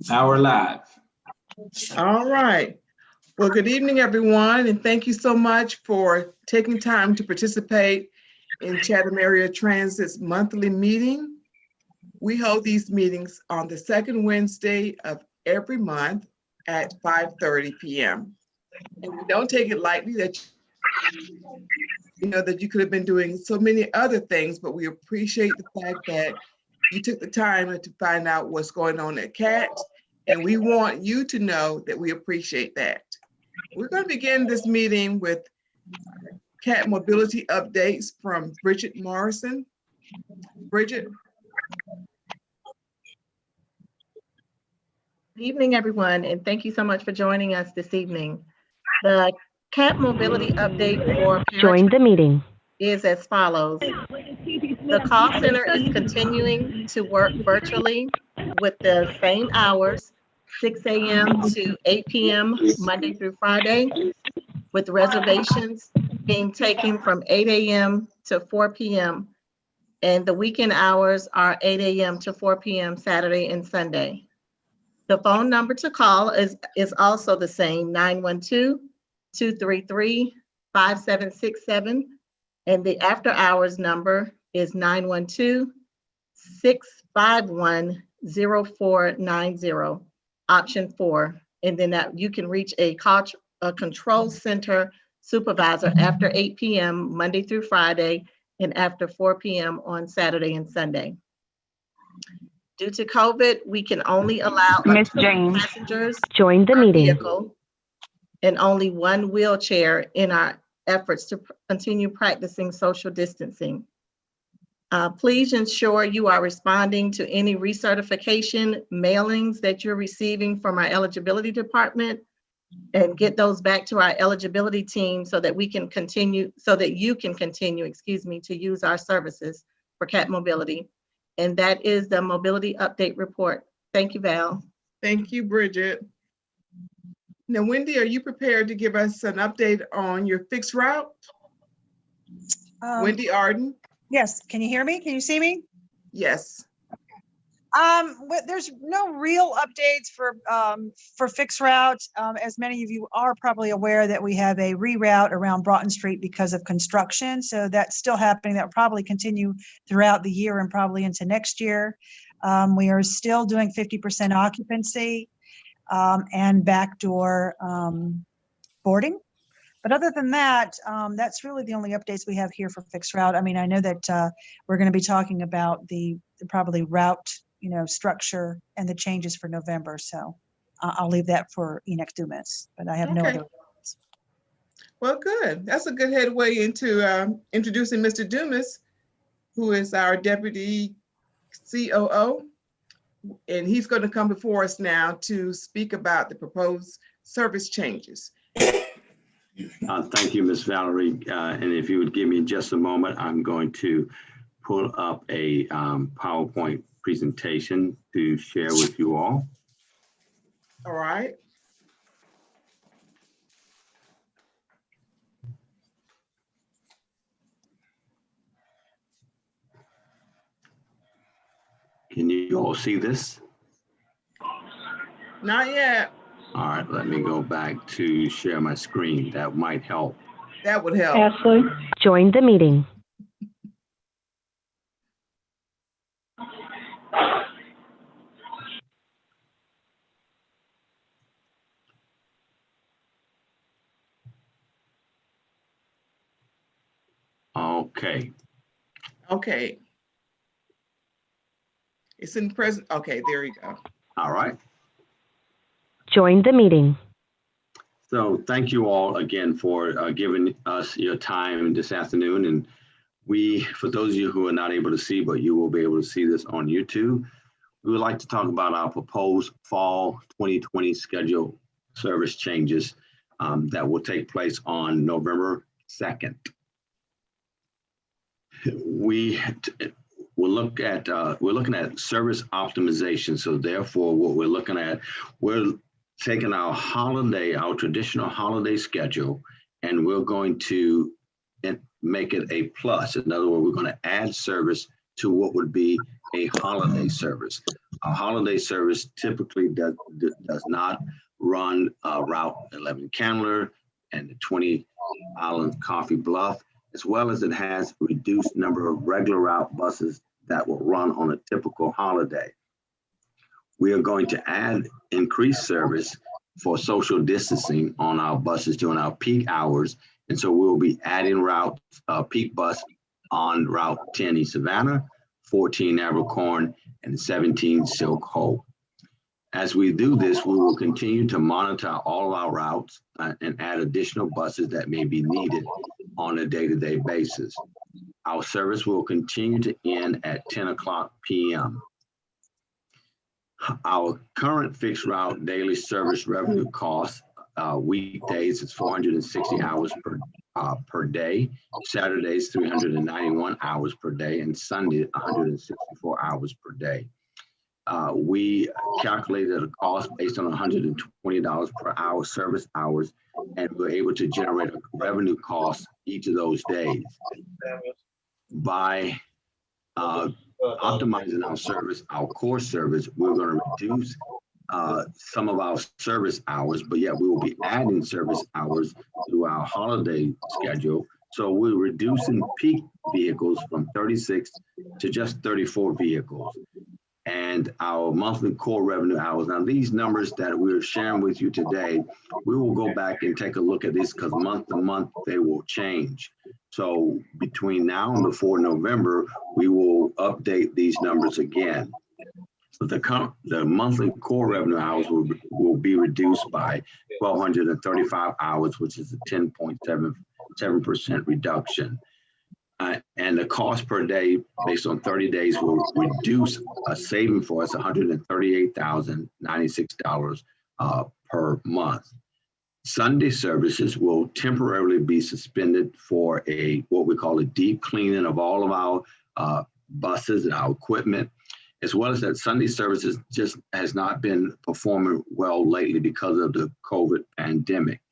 Now we're live. All right. Well, good evening, everyone, and thank you so much for taking time to participate in Chatham Area Transit's monthly meeting. We hold these meetings on the second Wednesday of every month at 5:30 p.m. And we don't take it lightly that you know that you could have been doing so many other things, but we appreciate the fact that you took the time to find out what's going on at CAT, and we want you to know that we appreciate that. We're going to begin this meeting with CAT mobility updates from Bridget Morrison. Bridget. Good evening, everyone, and thank you so much for joining us this evening. The CAT mobility update for Join the meeting is as follows. The call center is continuing to work virtually with the same hours, 6 a.m. to 8 p.m. Monday through Friday, with reservations being taken from 8 a.m. to 4 p.m. And the weekend hours are 8 a.m. to 4 p.m. Saturday and Sunday. The phone number to call is also the same, 912-233-5767. And the after hours number is 912-651-0490, option 4. And then that you can reach a control center supervisor after 8 p.m. Monday through Friday and after 4 p.m. on Saturday and Sunday. Due to COVID, we can only allow Miss James passengers join the meeting vehicle and only one wheelchair in our efforts to continue practicing social distancing. Please ensure you are responding to any recertification mailings that you're receiving from our eligibility department and get those back to our eligibility team so that we can continue, to use our services for CAT Mobility. And that is the mobility update report. Thank you, Val. Thank you, Bridget. Now, Wendy, are you prepared to give us an update on your fixed route? Wendy Arden? Yes, can you hear me? Can you see me? Yes. There's no real updates for fixed route. As many of you are probably aware that we have a reroute around Broughton Street because of construction. So that's still happening. That will probably continue throughout the year and probably into next year. We are still doing 50% occupancy and backdoor boarding. But other than that, that's really the only updates we have here for fixed route. I mean, I know that we're going to be talking about the probably route, structure and the changes for November. So I'll leave that for Enoch Dumas, but I have no other. Well, good. That's a good headway into introducing Mr. Dumas, who is our deputy COO. And he's going to come before us now to speak about the proposed service changes. Thank you, Ms. Valerie. And if you would give me just a moment, I'm going to pull up a PowerPoint presentation to share with you all. All right. Can you all see this? Not yet. All right, let me go back to share my screen. That might help. That would help. Ashley join the meeting. Okay. Okay. It's in present. Okay, there you go. All right. Join the meeting. So thank you all again for giving us your time this afternoon. And for those of you who are not able to see, but you will be able to see this on YouTube, we would like to talk about our proposed fall 2020 schedule service changes that will take place on November 2nd. We're looking at service optimization. So therefore, what we're looking at, we're taking our traditional holiday schedule, and we're going to make it a plus. In other words, we're going to add service to what would be a holiday service. A holiday service typically does not run Route 11 Candler and the 20 Island Coffee Bluff, as well as it has reduced number of regular route buses that will run on a typical holiday. We are going to add increased service for social distancing on our buses during our peak hours. And so we'll be adding route peak bus on Route 10 East Savannah, 14 Abercorn, and 17 Silk Hope. As we do this, we will continue to monitor all of our routes and add additional buses that may be needed on a day-to-day basis. Our service will continue to end at 10 o'clock p.m. Our current fixed route daily service revenue cost weekdays is 460 hours per day, Saturdays 391 hours per day, and Sunday 164 hours per day. We calculated a cost based on $120 per hour service hours, and we're able to generate a revenue cost each of those days. By optimizing our service, our core service, we're going to reduce some of our service hours, but yet we will be adding service hours to our holiday schedule. So we're reducing peak vehicles from 36 to just 34 vehicles. And our monthly core revenue hours. Now, these numbers that we're sharing with you today, we will go back and take a look at this because month to month, they will change. So between now and before November, we will update these numbers again. So the monthly core revenue hours will be reduced by 1,235 hours, which is a 10.77% reduction. And the cost per day based on 30 days will reduce a saving for us $138,096 per month. Sunday services will temporarily be suspended for what we call a deep cleaning of all of our buses and our equipment, as well as that Sunday services just has not been performing well lately because of the COVID pandemic.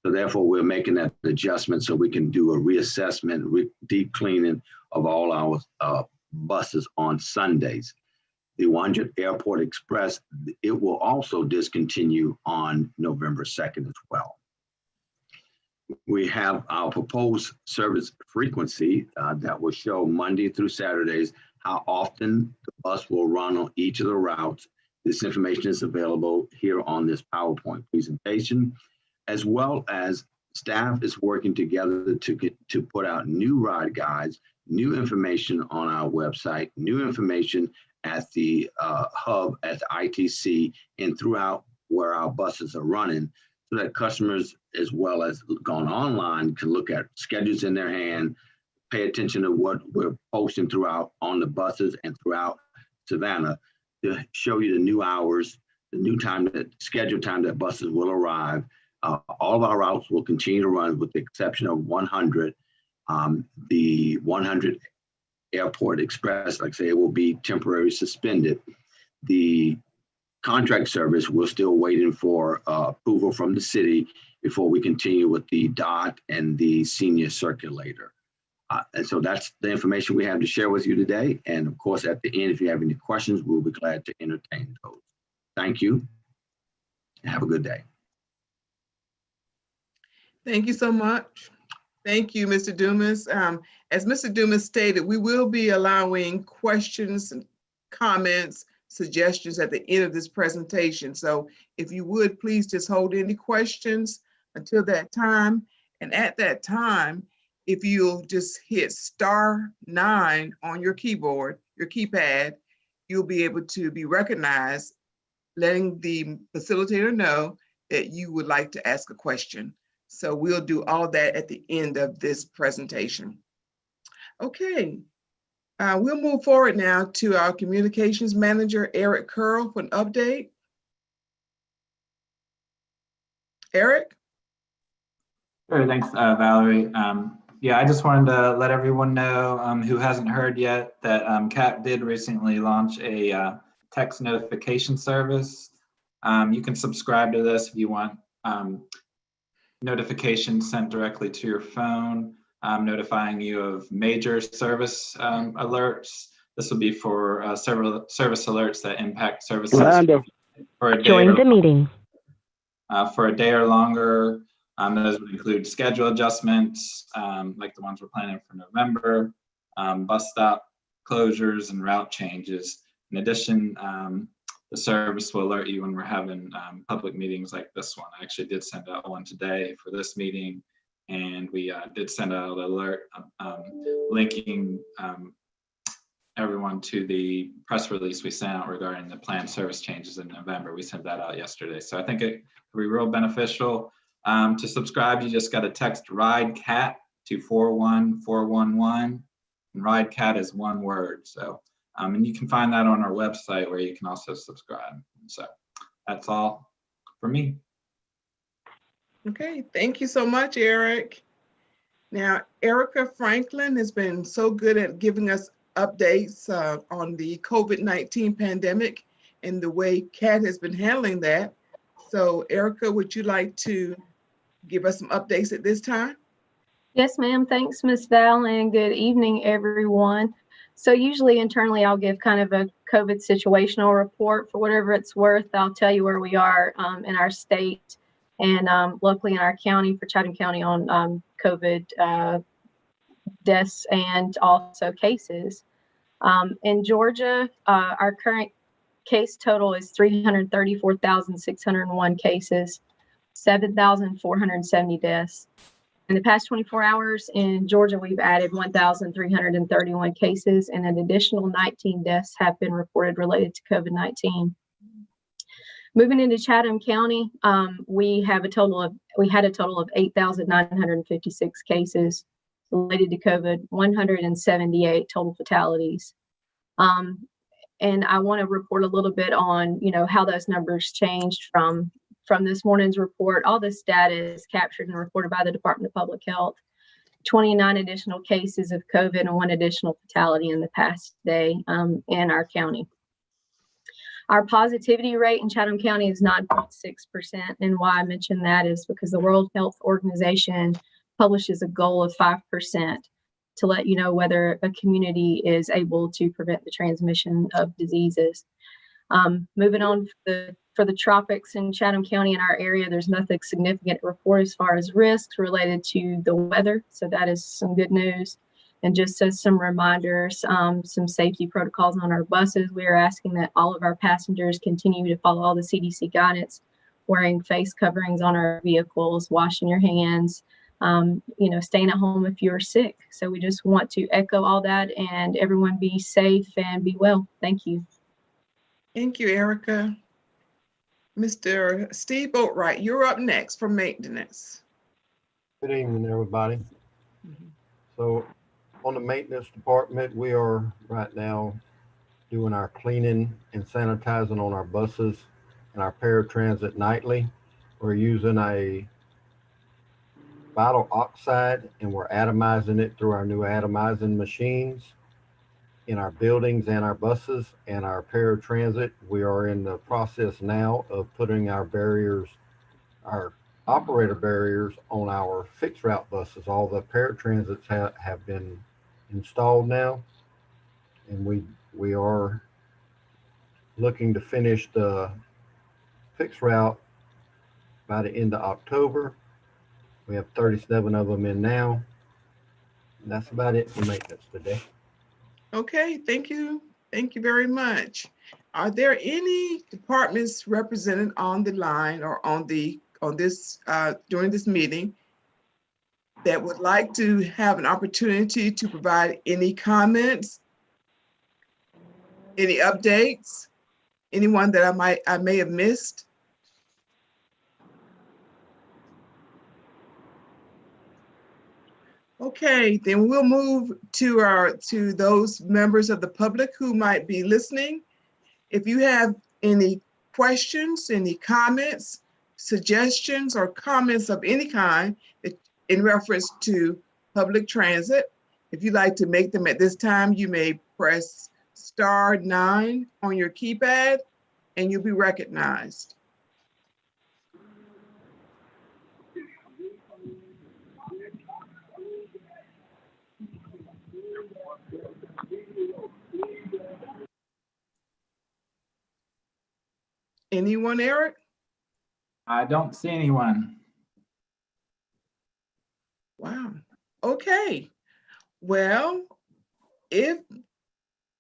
So therefore, we're making that adjustment so we can do a reassessment, deep cleaning of all our buses on Sundays. The 100 Airport Express, it will also discontinue on November 2nd as well. We have our proposed service frequency that will show Monday through Saturdays how often the bus will run on each of the routes. This information is available here on this PowerPoint presentation, as well as staff is working together to put out new ride guides, new information on our website, new information at the hub at the ITC and throughout where our buses are running, so that customers, as well as going online, can look at schedules in their hand, pay attention to what we're posting throughout on the buses and throughout Savannah to show you the new hours, the new time, scheduled time that buses will arrive. All of our routes will continue to run with the exception of 100. The 100 Airport Express, like I say, it will be temporarily suspended. The contract service, we're still waiting for approval from the city before we continue with the DOT and the senior circulator. And so that's the information we have to share with you today. And of course, at the end, if you have any questions, we'll be glad to entertain those. Thank you. Have a good day. Thank you so much. Thank you, Mr. Dumas. As Mr. Dumas stated, we will be allowing questions and comments, suggestions at the end of this presentation. So if you would, please just hold any questions until that time. And at that time, if you'll just hit *9 on your keyboard, your keypad, you'll be able to be recognized, letting the facilitator know that you would like to ask a question. So we'll do all of that at the end of this presentation. Okay, we'll move forward now to our communications manager, Eric Curl, for an update. Eric? Sure, thanks, Valerie. Yeah, I just wanted to let everyone know who hasn't heard yet that CAP did recently launch a text notification service. You can subscribe to this if you want notifications sent directly to your phone, notifying you of major service alerts. This will be for several service alerts that impact services Orlando. for a day Join or the meeting. for a day or longer. Those would include schedule adjustments, like the ones we're planning for November, bus stop closures and route changes. In addition, the service will alert you when we're having public meetings like this one. I actually did send out one today for this meeting, and we did send out an alert linking everyone to the press release we sent out regarding the planned service changes in November. We sent that out yesterday. So I think it will be real beneficial. To subscribe, you just got to text RIDE-CAT to 41411, and RIDE-CAT is one word. So, and you can find that on our website where you can also subscribe. So that's all for me. Okay, thank you so much, Eric. Now, Erica Franklin has been so good at giving us updates on the COVID-19 pandemic and the way CAT has been handling that. So Erica, would you like to give us some updates at this time? Yes, ma'am. Thanks, Ms. Val, and good evening, everyone. So usually internally, I'll give kind of a COVID situational report. For whatever it's worth, I'll tell you where we are in our state and locally in our county for Chatham County on COVID deaths and also cases. In Georgia, our current case total is 334,601 cases, 7,470 deaths. In the past 24 hours in Georgia, we've added 1,331 cases, and an additional 19 deaths have been reported related to COVID-19. Moving into Chatham County, we had a total of 8,956 cases related to COVID, 178 total fatalities. And I want to report a little bit on, how those numbers changed from this morning's report. All this data is captured and reported by the Department of Public Health. 29 additional cases of COVID and 1 additional fatality in the past day in our county. Our positivity rate in Chatham County is 9.6%. And why I mention that is because the World Health Organization publishes a goal of 5% to let you know whether a community is able to prevent the transmission of diseases. Moving on for the tropics in Chatham County in our area, there's nothing significant to report as far as risks related to the weather. So that is some good news. And just as some reminders, some safety protocols on our buses, we are asking that all of our passengers continue to follow all the CDC guidance, wearing face coverings on our vehicles, washing your hands, staying at home if you're sick. So we just want to echo all that, and everyone be safe and be well. Thank you. Thank you, Erica. Mr. Steve Boatwright, you're up next for maintenance. Good evening, everybody. So on the maintenance department, we are right now doing our cleaning and sanitizing on our buses and our paratransit nightly. We're using a vital oxide and we're atomizing it through our new atomizing machines in our buildings and our buses and our paratransit. We are in the process now of putting our barriers, our operator barriers on our fixed route buses. All the paratransits have been installed now, and we are looking to finish the fixed route by the end of October. We have 37 of them in now. And that's about it for maintenance today. Okay, thank you. Thank you very much. Are there any departments represented on the line or during this meeting that would like to have an opportunity to provide any comments, any updates, anyone that I may have missed? Okay, then we'll move to those members of the public who might be listening. If you have any questions, any comments, suggestions, or comments of any kind in reference to public transit, if you'd like to make them at this time, you may press *9 on your keypad and you'll be recognized. Anyone, Eric? I don't see anyone. Wow. Okay. Well, if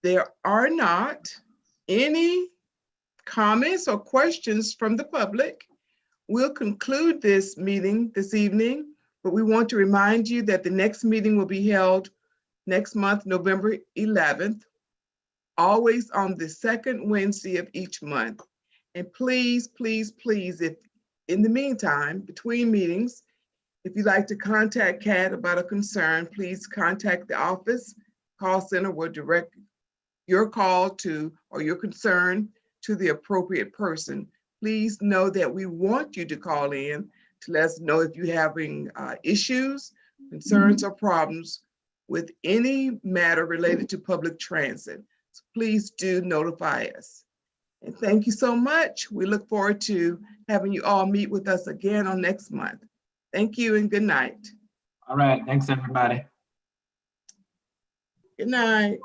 there are not any comments or questions from the public, we'll conclude this meeting this evening, but we want to remind you that the next meeting will be held next month, November 11th, always on the second Wednesday of each month. And please, please, please, if in the meantime, between meetings, if you'd like to contact Kat about a concern, please contact the office. Call center will direct your call to, or your concern to the appropriate person. Please know that we want you to call in to let us know if you're having issues, concerns, or problems with any matter related to public transit. So please do notify us. And thank you so much. We look forward to having you all meet with us again on next month. Thank you and good night. All right, thanks, everybody. Good night.